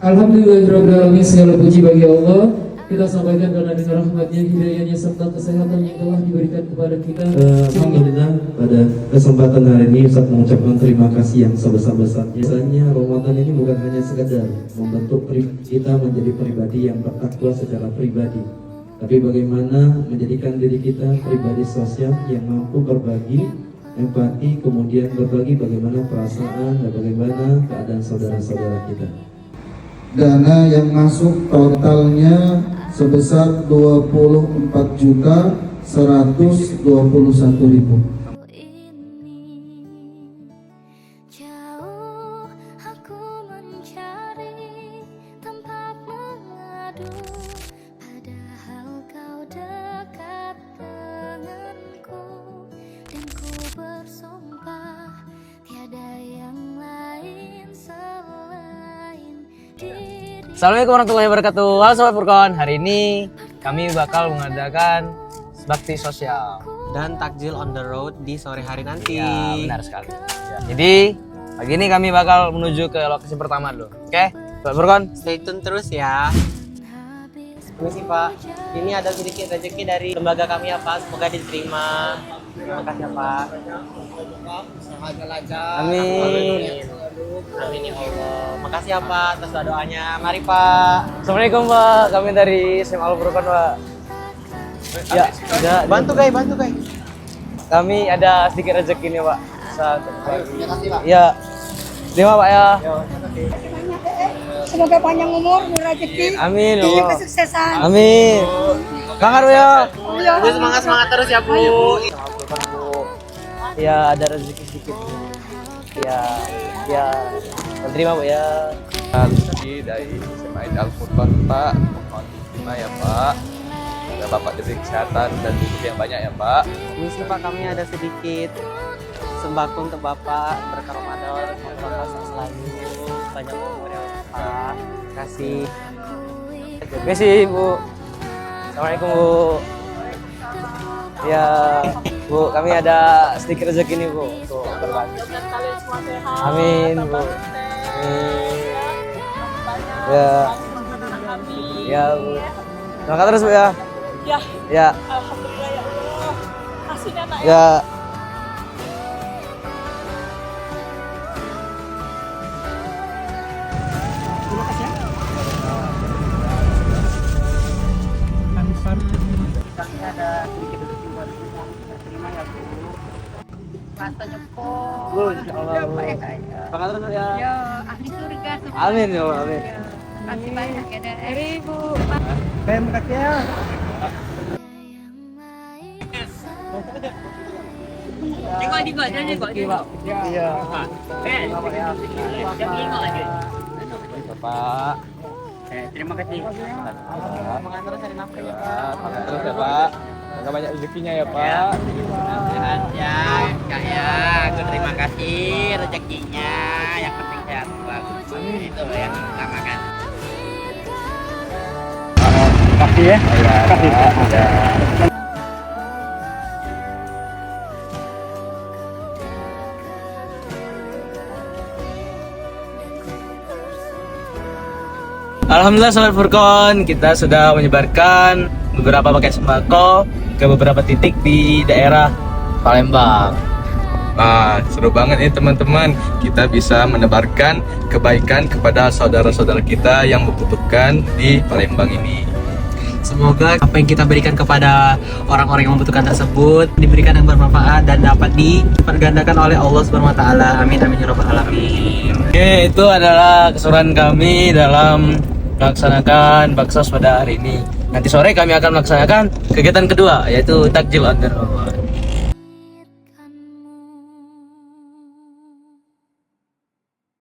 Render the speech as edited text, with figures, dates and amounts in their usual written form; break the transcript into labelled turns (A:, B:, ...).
A: Alhamdulillahirrahmanirrahim, segala puji bagi Allah. Kita sampaikan karena dengan rahmatnya, hidayahnya, serta kesehatan yang telah diberikan kepada kita.
B: Alhamdulillah, pada kesempatan hari ini Ustaz mengucapkan terima kasih yang sebesar-besarnya. Biasanya Ramadan ini bukan hanya sekadar membentuk kita menjadi pribadi yang bertakwa secara pribadi, tapi bagaimana menjadikan diri kita pribadi sosial yang mampu berbagi, empati, kemudian berbagi bagaimana perasaan dan bagaimana keadaan saudara-saudara kita.
C: Dana yang masuk totalnya sebesar 24.121.000.
D: Assalamualaikum warahmatullahi wabarakatuh. Halo Sobat Furqon, hari ini kami bakal mengadakan bakti sosial
E: dan takjil on the road di sore hari nanti.
D: Ya, benar sekali. Ya. Jadi pagi ini kami bakal menuju ke lokasi pertama dulu. Oke, Sobat Furqon,
E: Stay tune terus ya. Permisi Pak, ini ada sedikit rezeki dari lembaga kami ya Pak, semoga diterima. Terima kasih ya Pak. Amin. Amin ya Allah. Makasih ya Pak atas doanya. Mari Pak.
D: Assalamualaikum Pak, kami dari SMA Al Furqon Pak. Ya,
E: Bantu guys.
D: kami ada sedikit rezeki nih Pak.
E: Terima kasih Pak.
D: Ya, terima Pak ya.
F: Semoga panjang umur, murah rezeki,
D: Amin.
F: tinggi
D: Allah.
F: kesuksesan.
D: Amin. Semangat Bu ya.
E: Bu semangat terus ya Bu.
D: Ya, ada rezeki sedikit. Ya, terima Bu ya.
G: Rezeki dari SMA Al Furqon Pak, mohon diterima ya Pak. Semoga Bapak diberi kesehatan dan rezeki yang banyak ya Pak.
E: Misi Pak, kami ada sedikit sembako untuk Bapak berkah Ramadan, semoga Bapak sehat selalu, banyak umur ya Pak. Terima kasih.
D: Terima kasih Bu. Assalamualaikum Bu. Ya, Bu, kami ada sedikit rezeki nih Bu untuk berbagi. Amin Bu. Amin. Ya Bu. Semangat terus Bu ya. Ya.
F: Alhamdulillah ya Allah. Kasihnya nak
D: Ya.
E: Kami ada sedikit rezeki buat kita, terima ya Bu.
F: rasanya kok.
D: Bu, insyaallah Bu. Semangat terus ya.
F: Ya, ahli surga semua.
D: Amin ya Allah, amin.
F: Kasih banyak ya dari Ibu.
E: Terima kasih ya.
F: Tengok jangan tengok.
D: Iya. Bapak.
E: Terima kasih. Semangat terus hari nafkah ya Pak.
G: Semangat terus ya Pak. Semoga banyak rezekinya ya Pak.
E: Sehat ya Kak ya. Terima kasih rezekinya. Yang penting sehat bagus. Itu yang utamakan.
G: Kasih ya. Kasih Pak.
D: Alhamdulillah Sobat Furqon, kita sudah menyebarkan beberapa paket sembako ke beberapa titik di daerah Palembang.
G: Nah, seru banget nih teman-teman. Kita bisa menebarkan kebaikan kepada saudara-saudara kita yang membutuhkan di Palembang ini.
E: Semoga apa yang kita berikan kepada orang-orang yang membutuhkan tersebut diberikan yang bermanfaat dan dapat dipergandakan oleh Allah Subhanahu wa taala. Amin amin ya rabbal alamin.
D: Oke, itu adalah keseruan kami dalam melaksanakan baksos pada hari ini. Nanti sore kami akan melaksanakan kegiatan kedua, yaitu takjil on the road.